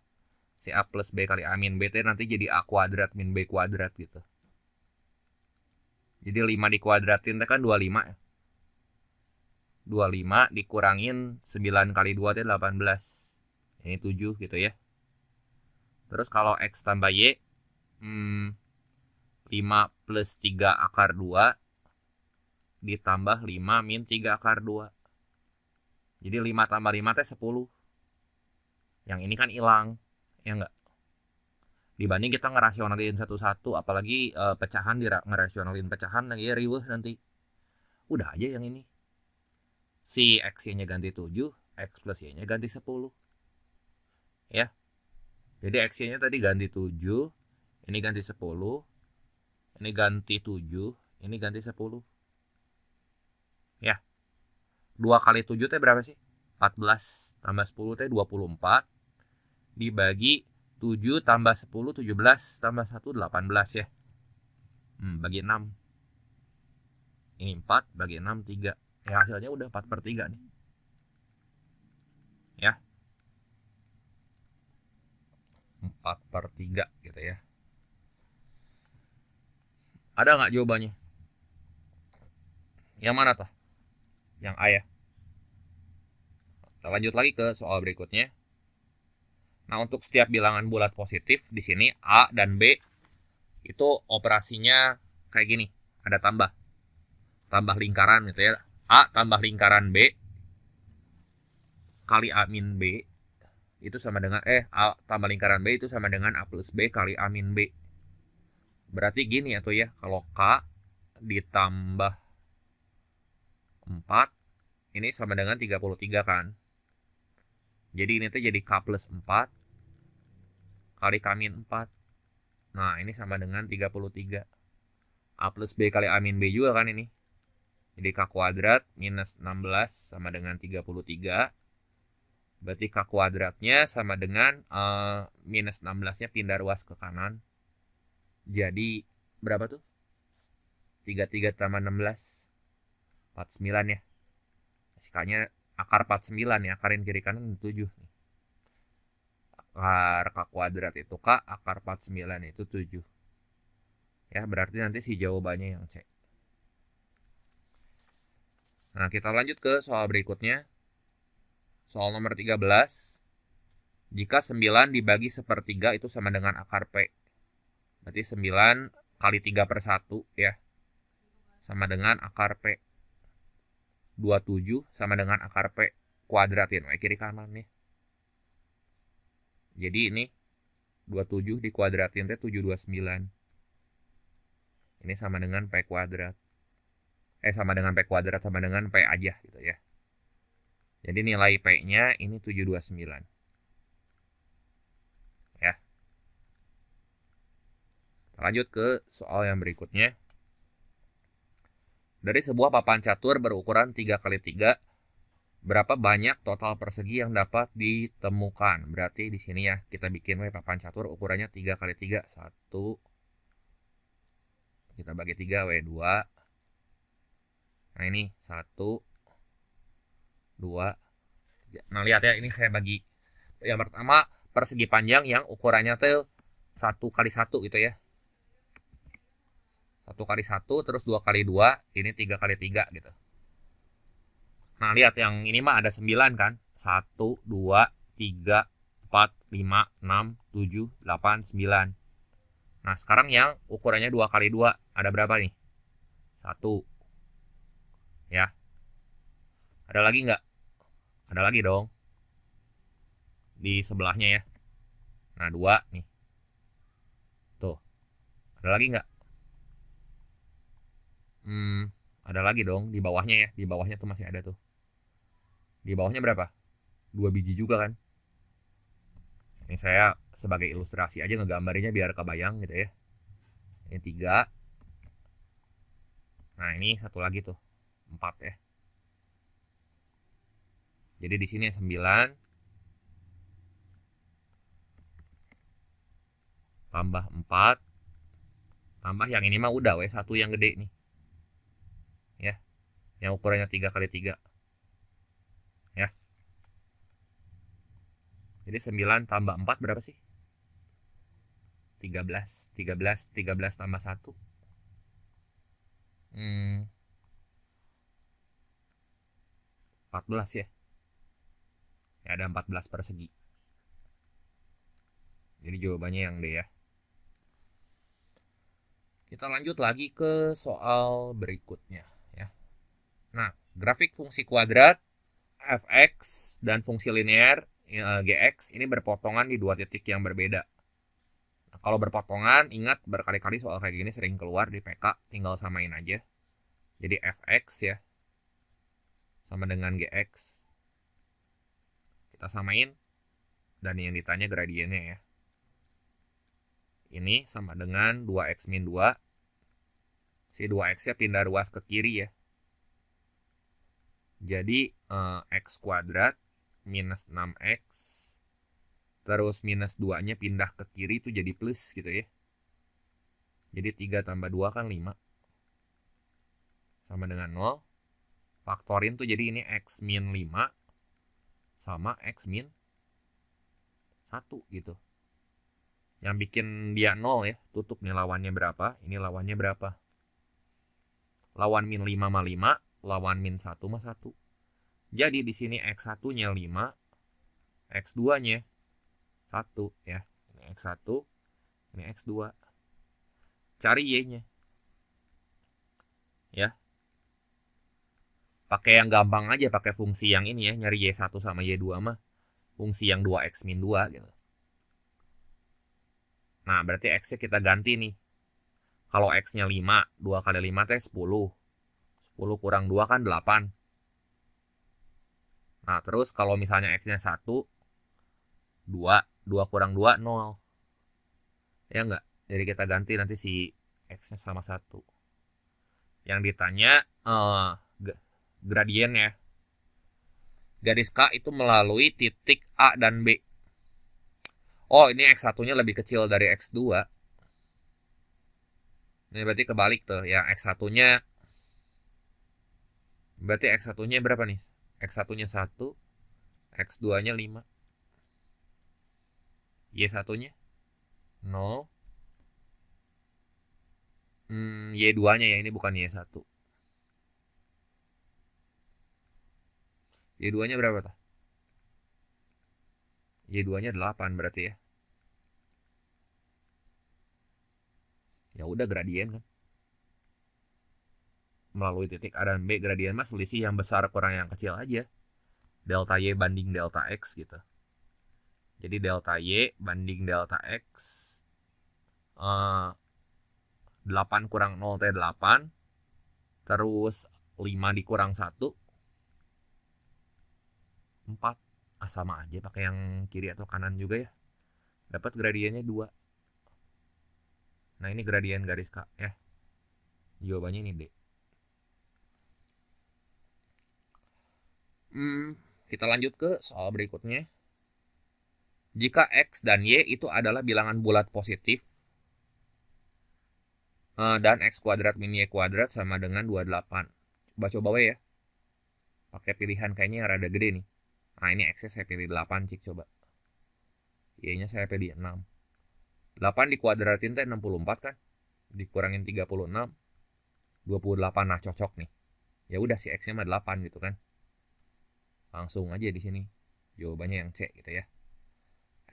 si A plus B kali A min B teh nanti jadi A kuadrat min B kuadrat gitu. Jadi 5 dikuadratin teh kan 25 ya. 25 dikurangin 9 kali 2 itu 18. Ini 7 gitu ya. Terus kalau X tambah Y 5 plus 3 akar 2 ditambah 5 min 3 akar 2. Jadi 5 tambah 5 teh 10. Yang ini kan hilang. Ya enggak? Dibanding kita ngerasionalin satu-satu. Apalagi pecahan ngerasionalin pecahan lagi ya riweuh nanti. Udah aja yang ini. Si X-nya ganti 7, X plus Y-nya ganti 10. Ya. Jadi X-nya tadi ganti 7, ini ganti 10, ini ganti 7, ini ganti 10. Ya. 2 kali 7 teh berapa sih? 14 tambah 10 teh 24. Dibagi 7 tambah 10, 17 tambah 1, 18 ya. Bagi 6. Ini 4, bagi 6, 3. Ya hasilnya udah 4 per 3 nih. Ya. 4 per 3 gitu ya. Ada nggak jawabannya? Yang mana tuh? Yang A ya. Kita lanjut lagi ke soal berikutnya. Nah, untuk setiap bilangan bulat positif di sini A dan B Itu operasinya kayak gini, ada tambah lingkaran gitu ya. A tambah lingkaran B kali A min B itu sama dengan A tambah lingkaran B itu sama dengan A plus B kali A min B. Berarti gini atau ya, kalau K ditambah 4 ini sama dengan 33 kan. Jadi ini tuh jadi K plus 4 kali K min 4. Nah, ini sama dengan 33. A plus B kali A min B juga kan ini. Jadi K kuadrat minus 16 sama dengan 33. Berarti K kuadratnya sama dengan minus 16-nya pindah ruas ke kanan. Jadi berapa tuh? 33 tambah 16. 49 ya. K-nya akar 49 ya. Akarin kiri kanan 7. Akar K kuadrat itu K, akar 49 itu 7. Ya, berarti nanti si jawabannya yang C. Nah, kita lanjut ke soal berikutnya. Soal nomor 13. Jika 9 dibagi sepertiga itu sama dengan akar P. Berarti 9 kali 3 per 1 ya. Sama dengan akar P. 27 sama dengan akar P. Kuadratin kiri kanan nih. Jadi ini 27 dikuadratin itu 729. Ini sama dengan P kuadrat. Sama dengan P kuadrat sama dengan P aja gitu ya. Jadi nilai P-nya ini 729. Ya. Kita lanjut ke soal yang berikutnya. Dari sebuah papan catur berukuran 3x3, berapa banyak total persegi yang dapat ditemukan? Berarti di sini ya, kita bikin papan catur ukurannya 3x3. 1. Kita bagi 3, W2. Nah ini 1, 2, 3. Nah lihat ya, ini saya bagi. Yang pertama persegi panjang yang ukurannya tuh 1x1 gitu ya. 1x1 terus 2x2, ini 3x3 gitu. Nah lihat yang ini mah ada 9 kan. 1, 2, 3, 4, 5, 6, 7, 8, 9. Nah sekarang yang ukurannya 2x2 ada berapa nih? 1. Ya. Ada lagi nggak? Ada lagi dong. Di sebelahnya ya. Nah 2 nih. Tuh. Ada lagi nggak? Ada lagi dong di bawahnya ya. Di bawahnya tuh masih ada tuh. Di bawahnya berapa? 2 biji juga kan. Ini saya sebagai ilustrasi aja ngegambarinnya biar kebayang gitu ya. Ini 3. Nah ini satu lagi tuh. 4 ya. Jadi di sini 9 tambah 4 tambah yang ini mah udah satu yang gede nih. Ya. Yang ukurannya 3x3. Ya. Jadi 9 tambah 4 berapa sih? 13. 13 tambah 1. 14 ya. Ya ada 14 persegi. Jadi jawabannya yang D ya. Kita lanjut lagi ke soal berikutnya ya. Nah, grafik fungsi kuadrat fx dan fungsi linear gx ini berpotongan di 2 titik yang berbeda. Nah, kalau berpotongan, ingat berkali-kali soal kayak gini sering keluar di PK, tinggal samain aja. Jadi fx ya sama dengan gx. Kita samain dan yang ditanya gradiennya ya. Ini sama dengan 2x min 2. Si 2x-nya pindah ruas ke kiri ya. Jadi x kuadrat minus 6x. Terus minus 2-nya pindah ke kiri itu jadi plus gitu ya. Jadi 3 tambah 2 kan 5. Sama dengan 0. Faktorin tuh jadi ini x min 5 sama x min 1 gitu. Yang bikin dia 0 ya, tutup nih lawannya berapa, ini lawannya berapa. Lawan min 5 sama 5, lawan min 1 sama 1. Jadi di sini x1-nya 5, x2-nya 1 ya. Ini x1, ini x2. cari Y-nya. Ya. Pakai yang gampang aja, pakai fungsi yang ini ya, nyari Y1 sama Y2 mah. Fungsi yang 2X min 2 gitu. Nah, berarti X-nya kita ganti nih. Kalau X-nya 5, 2 kali 5 teh 10. 10 kurang 2 kan 8. Nah, terus kalau misalnya X-nya 1, 2. 2 kurang 2, 0. Ya enggak? Jadi kita ganti nanti si X-nya sama 1. Yang ditanya gradiennya. Garis K itu melalui titik A dan B. Oh, ini X1-nya lebih kecil dari X2. Ini berarti kebalik tuh. Yang X1-nya berarti X1-nya berapa nih? X1-nya 1, X2-nya 5. Y1-nya 0. Y2-nya ya, ini bukan Y1. Y2-nya berapa tuh? Y2-nya 8 berarti ya. Ya udah gradien kan. Melalui titik A dan B, gradien mah selisih yang besar kurang yang kecil aja. Delta Y banding delta X gitu. Jadi delta Y banding delta X 8 kurang 0 teh 8. Terus 5 dikurang 1 4. Sama aja pakai yang kiri atau kanan juga ya. Dapat gradiennya 2. Nah, ini gradien garis K ya. Jawabannya ini D. Kita lanjut ke soal berikutnya. Jika X dan Y itu adalah bilangan bulat positif dan X kuadrat min Y kuadrat sama dengan 28. Coba ya. Pakai pilihan kayaknya yang rada gede nih. Nah, ini X-nya saya pilih 8, cik coba. Y-nya saya pilih 6. 8 dikuadratin teh 64 kan? Dikurangin 36. 28, nah cocok nih. Ya udah si X-nya mah 8 gitu kan. Langsung aja di sini. Jawabannya yang C gitu ya.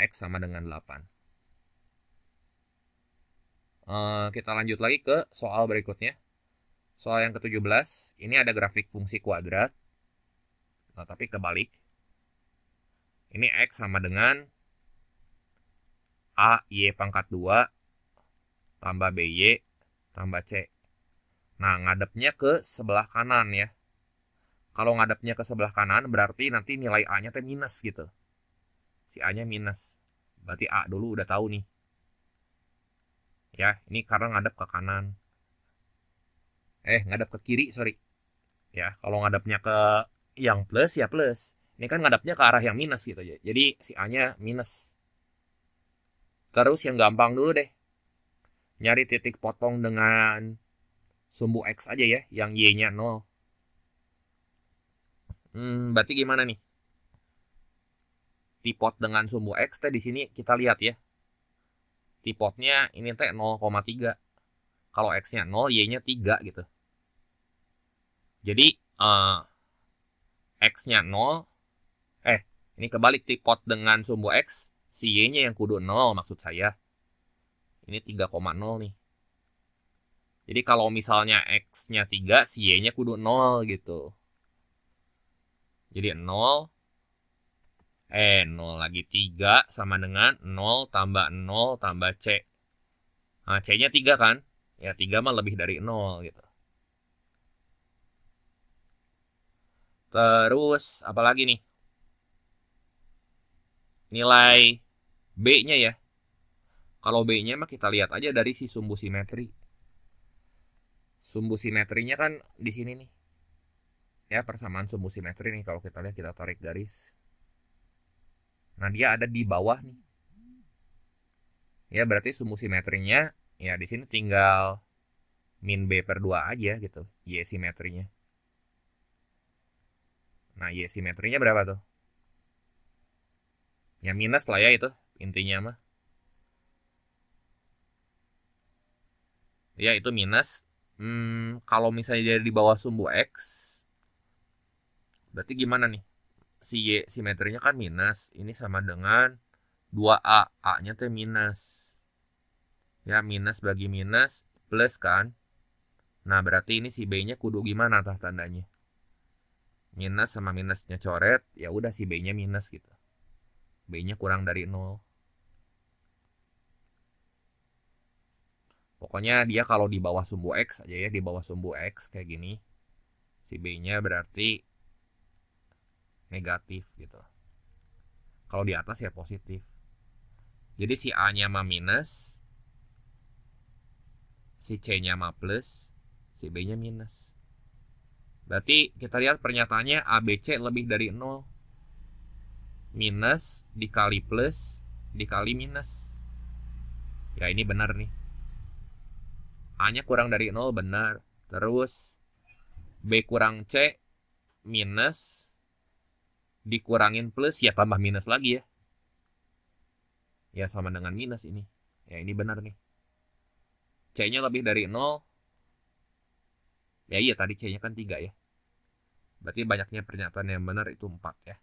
X sama dengan 8. Kita lanjut lagi ke soal berikutnya. Soal yang ke-17, ini ada grafik fungsi kuadrat. Nah, tapi kebalik. Ini X sama dengan A Y pangkat 2 tambah BY tambah C. Nah, ngadepnya ke sebelah kanan ya. Kalau ngadepnya ke sebelah kanan berarti nanti nilai A-nya teh minus gitu. Si A-nya minus. Berarti A dulu udah tahu nih. Ya, ini karena ngadep ke kanan. Ngadep ke kiri, sorry. Ya, kalau ngadepnya ke yang plus ya plus. Ini kan ngadepnya ke arah yang minus gitu aja. Jadi si A-nya minus. Terus yang gampang dulu deh. Nyari titik potong dengan sumbu X aja ya, yang Y-nya 0. Berarti gimana nih? Tipot dengan sumbu X teh di sini kita lihat ya. Tipotnya ini teh 0,3. Kalau X-nya 0, Y-nya 3 gitu. Jadi X-nya 0. Ini kebalik, tipot dengan sumbu X, si Y-nya yang kudu 0 maksud saya. Ini 3,0 nih. Jadi kalau misalnya X-nya 3, si Y-nya kudu 0 gitu. Jadi 0 lagi 3 sama dengan 0 tambah 0 tambah C. Nah, C-nya 3 kan? Ya 3 mah lebih dari 0 gitu. Terus apa lagi nih? Nilai B-nya ya. Kalau B-nya mah kita lihat aja dari si sumbu simetri. Sumbu simetrinya kan di sini nih. Ya, persamaan sumbu simetri nih kalau kita lihat, kita tarik garis. Nah, dia ada di bawah nih. Ya, berarti sumbu simetrinya ya di sini tinggal min B per 2 aja gitu. Y simetrinya. Nah, Y simetrinya berapa tuh? Ya minus lah ya itu intinya mah. Ya itu minus. Kalau misalnya jadi di bawah sumbu X, berarti gimana nih? Si Y simetrinya kan minus. Ini sama dengan 2A. A-nya teh minus. Ya minus bagi minus plus kan. Nah, berarti ini si B-nya kudu gimana tah tandanya? Minus sama minusnya coret, ya udah si B-nya minus gitu. B-nya kurang dari 0. Pokoknya dia kalau di bawah sumbu X aja ya, di bawah sumbu X kayak gini. Si B-nya berarti negatif gitu. Kalau di atas ya positif. Jadi si A-nya mah minus, si C-nya mah plus, si B-nya minus. Berarti kita lihat pernyataannya ABC lebih dari 0. Minus dikali plus dikali minus. Ya ini benar nih. A-nya kurang dari 0 benar. Terus B kurang C minus dikurangin plus ya tambah minus lagi ya. Ya sama dengan minus ini. Ya ini benar nih. C-nya lebih dari 0. Ya iya tadi C-nya kan 3 ya. Berarti banyaknya pernyataan yang benar itu 4 ya.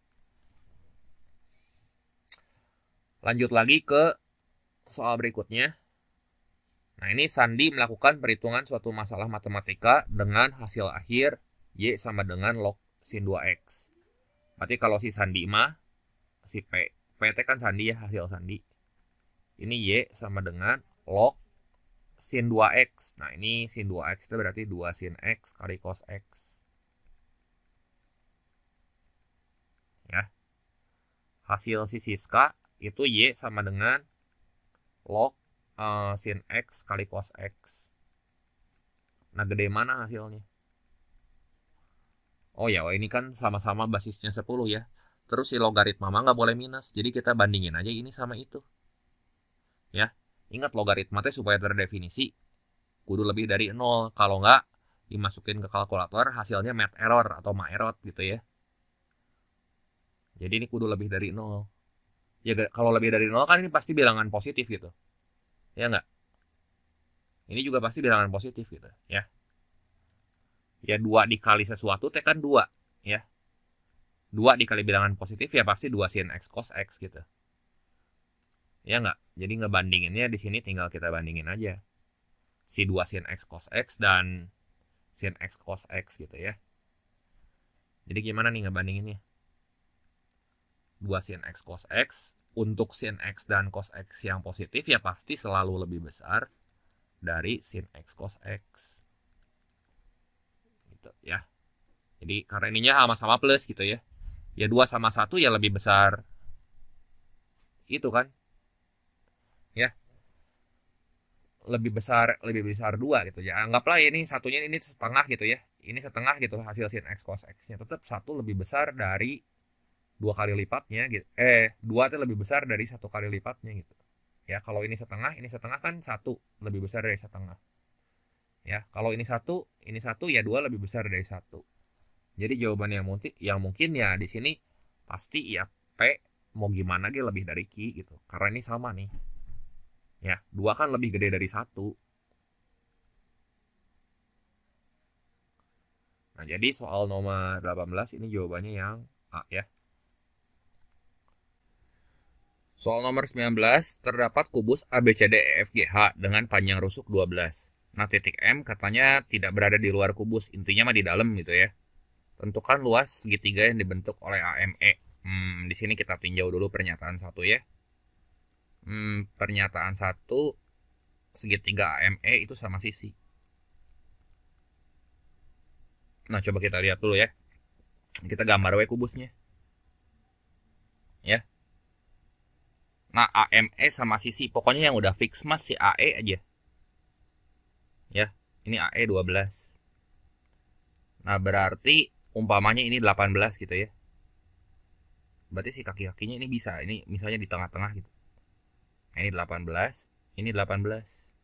Lanjut lagi ke soal berikutnya. Nah ini Sandi melakukan perhitungan suatu masalah matematika dengan hasil akhir Y sama dengan log sin 2X. Berarti kalau si Sandi mah, si PT kan Sandi ya, hasil Sandi. Ini Y sama dengan log sin 2X. Nah ini sin 2X itu berarti 2 sin X kali cos X. Ya. Hasil si Siska itu Y sama dengan log sin X kali cos X. Nah gede mana hasilnya? Oh ya, ini kan sama-sama basisnya 10 ya. Terus si logaritma mah nggak boleh minus. Jadi kita bandingin aja ini sama itu. Ya, ingat logaritma teh supaya terdefinisi kudu lebih dari 0. Kalau nggak dimasukin ke kalkulator hasilnya math error atau ma error gitu ya. Jadi ini kudu lebih dari 0. Ya kalau lebih dari 0 kan ini pasti bilangan positif gitu. Ya nggak? Ini juga pasti bilangan positif gitu ya. Ya 2 dikali sesuatu teh kan 2 ya. 2 dikali bilangan positif ya pasti 2 sin X cos X gitu. Ya nggak? Jadi ngebandinginnya di sini tinggal kita bandingin aja. Si 2 sin X cos X dan sin X cos X gitu ya. Jadi gimana nih ngebandinginnya? 2 sin X cos X untuk sin X dan cos X yang positif ya pasti selalu lebih besar dari sin X cos X. Gitu ya. Jadi karena ininya sama-sama plus gitu ya. Ya 2 sama 1 ya lebih besar. Itu kan. Ya. Lebih besar 2 gitu ya. Anggaplah ini satunya ini setengah gitu ya. Ini setengah gitu hasil sin X cos X-nya. Tetap 1 lebih besar dari 2 kali lipatnya gitu. 2 itu lebih besar dari 1 kali lipatnya gitu. Ya, kalau ini setengah kan 1 lebih besar dari setengah. Ya, kalau ini 1 ya 2 lebih besar dari 1. Jadi jawaban yang mungkin ya di sini pasti ya P mau gimana lagi lebih dari Q gitu. Karena ini sama nih. Ya, 2 kan lebih gede dari 1. Nah, jadi soal nomor 18 ini jawabannya yang A ya. Soal nomor 19, terdapat kubus ABCDEFGH dengan panjang rusuk 12. Nah, titik M katanya tidak berada di luar kubus, intinya mah di dalam gitu ya. Tentukan luas segitiga yang dibentuk oleh AME. Di sini kita tinjau dulu pernyataan 1 ya. Pernyataan 1, segitiga AME itu sama sisi. Nah, coba kita lihat dulu ya. Kita gambar we kubusnya. Ya. Nah, AME sama sisi. Pokoknya yang udah fix mas si AE aja. Ya, ini AE 12. Nah, berarti umpamanya ini 18 gitu ya. Berarti si kaki-kakinya ini bisa. Ini misalnya di tengah-tengah gitu. Nah, ini 18. Ini 18.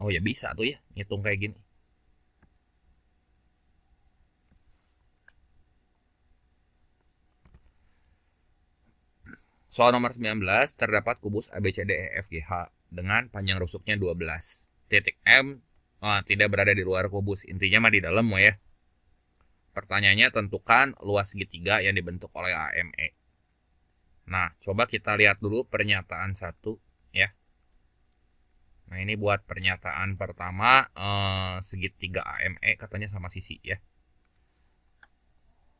Oh ya bisa tuh ya. Ngitung kayak gini. Soal nomor 19, terdapat kubus ABCDEFGH dengan panjang rusuknya 12. Titik M tidak berada di luar kubus, intinya mah di dalam ya. Pertanyaannya tentukan luas segitiga yang dibentuk oleh AME. Nah, coba kita lihat dulu pernyataan 1. ya. Nah, ini buat pernyataan pertama, segitiga AME katanya sama sisi ya.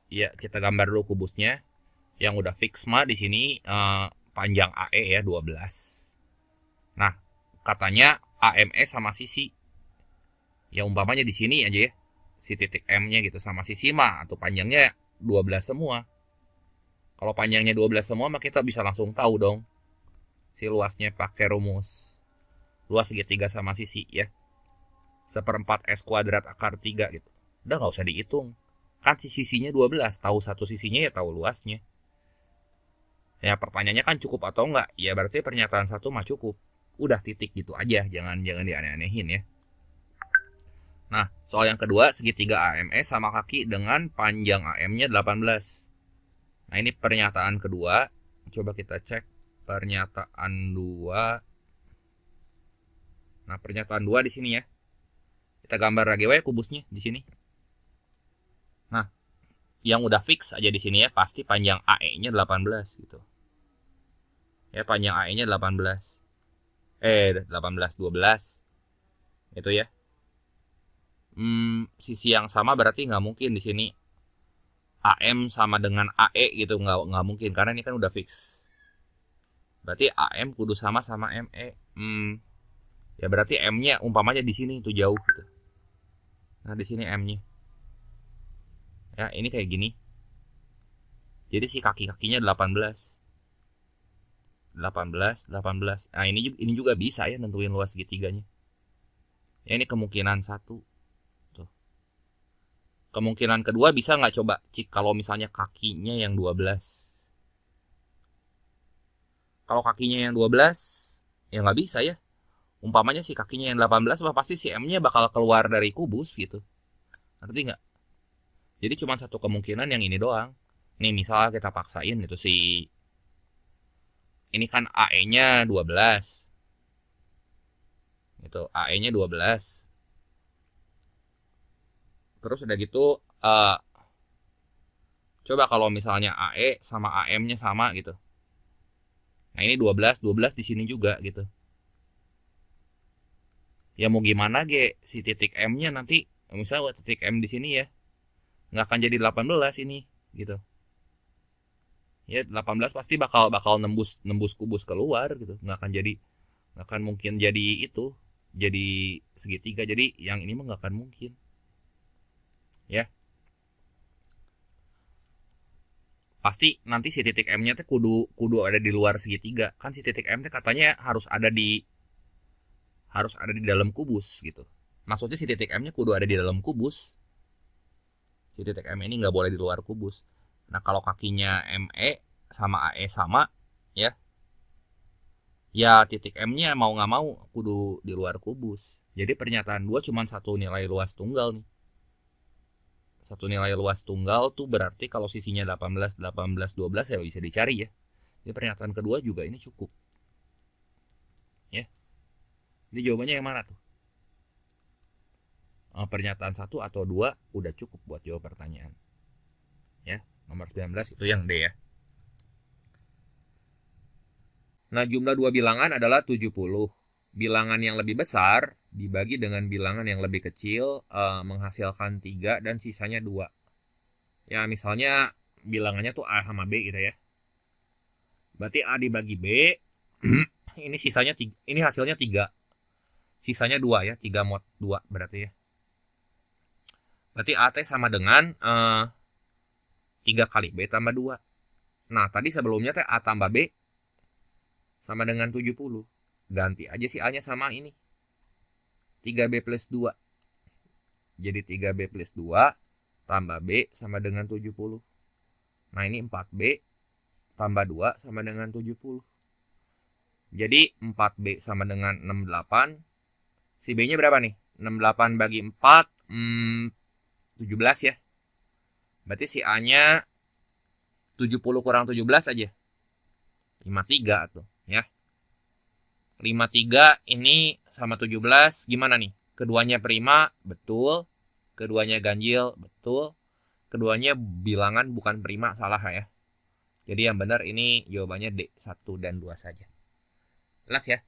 Ya, kita gambar dulu kubusnya. Yang udah fix mah di sini panjang AE ya 12. Nah, katanya AME sama sisi. Ya umpamanya di sini aja ya. Si titik M-nya gitu sama sisi mah atau panjangnya 12 semua. Kalau panjangnya 12 semua mah kita bisa langsung tahu dong si luasnya pakai rumus luas segitiga sama sisi ya. 1/4 S kuadrat akar 3 gitu. Udah nggak usah dihitung. Kan si sisinya 12, tahu satu sisinya ya tahu luasnya. Ya pertanyaannya kan cukup atau enggak? Ya berarti pernyataan satu mah cukup. Udah titik gitu aja, jangan dianeh-anehin ya. Nah, soal yang kedua, segitiga AME sama kaki dengan panjang AM-nya 18. Nah, ini pernyataan kedua. Coba kita cek pernyataan 2. Nah, pernyataan 2 di sini ya. Kita gambar lagi wae kubusnya di sini. Nah, yang udah fix aja di sini ya, pasti panjang AE-nya 18 gitu. Ya, panjang AE-nya 18. 18 12. Itu ya. Sisi yang sama berarti nggak mungkin di sini AM sama dengan AE gitu, nggak mungkin karena ini kan udah fix. Berarti AM kudu sama ME. Ya berarti M-nya umpamanya di sini itu jauh gitu. Nah, di sini M-nya. Ya, ini kayak gini. Jadi si kaki-kakinya 18. 18. Nah, ini juga bisa ya nentuin luas segitiganya. Ya, ini kemungkinan satu. Kemungkinan kedua bisa nggak coba cik kalau misalnya kakinya yang 12. Kalau kakinya yang 12 ya nggak bisa ya. Umpamanya si kakinya yang 18 pasti si M-nya bakal keluar dari kubus gitu. Ngerti nggak? Jadi cuma satu kemungkinan yang ini doang. Nih misalnya kita paksain gitu si ini kan AE-nya 12. Itu AE-nya 12. Terus udah gitu coba kalau misalnya AE sama AM-nya sama gitu. Nah, ini 12 di sini juga gitu. Ya mau gimana si titik M-nya nanti misalnya titik M di sini ya. Nggak akan jadi 18 ini gitu. Ya 18 pasti bakal nembus kubus keluar gitu. Nggak akan mungkin jadi itu. Jadi segitiga. Jadi yang ini mah nggak akan mungkin. Ya. Pasti nanti si titik M-nya tuh kudu ada di luar segitiga. Kan si titik M tuh katanya harus ada di dalam kubus gitu. Maksudnya si titik M-nya kudu ada di dalam kubus. Si titik M ini nggak boleh di luar kubus. Nah, kalau kakinya ME sama AE sama ya. Ya titik M-nya mau nggak mau kudu di luar kubus. Jadi pernyataan 2 cuma satu nilai luas tunggal nih. Satu nilai luas tunggal tuh berarti kalau sisinya 18, 12 ya bisa dicari ya. Jadi pernyataan kedua juga ini cukup. Ya. Jadi jawabannya yang mana tuh? Pernyataan 1 atau 2 udah cukup buat jawab pertanyaan. Ya, nomor 19 itu yang D ya. Nah, jumlah dua bilangan adalah 70. Bilangan yang lebih besar dibagi dengan bilangan yang lebih kecil menghasilkan 3 dan sisanya 2. Ya, misalnya bilangannya tuh A sama B gitu ya. Berarti A dibagi B, ini sisanya 3, ini hasilnya 3. Sisanya 2 ya, 3 mod 2 berarti ya. Berarti AT sama dengan 3 kali B tambah 2. Nah, tadi sebelumnya teh A tambah B sama dengan 70. Ganti aja si A-nya sama ini. 3B plus 2. Jadi 3B plus 2 tambah B sama dengan 70. Nah, ini 4B tambah 2 sama dengan 70. Jadi 4B sama dengan 68. Si B-nya berapa nih? 68 bagi 4, 17 ya. Berarti si A-nya 70 kurang 17 aja. 53 tuh ya. 53 ini sama 17 gimana nih? Keduanya prima, betul. Keduanya ganjil, betul. Keduanya bilangan bukan prima, salah ya. Jadi yang benar ini jawabannya D, 1 dan 2 saja. Jelas ya?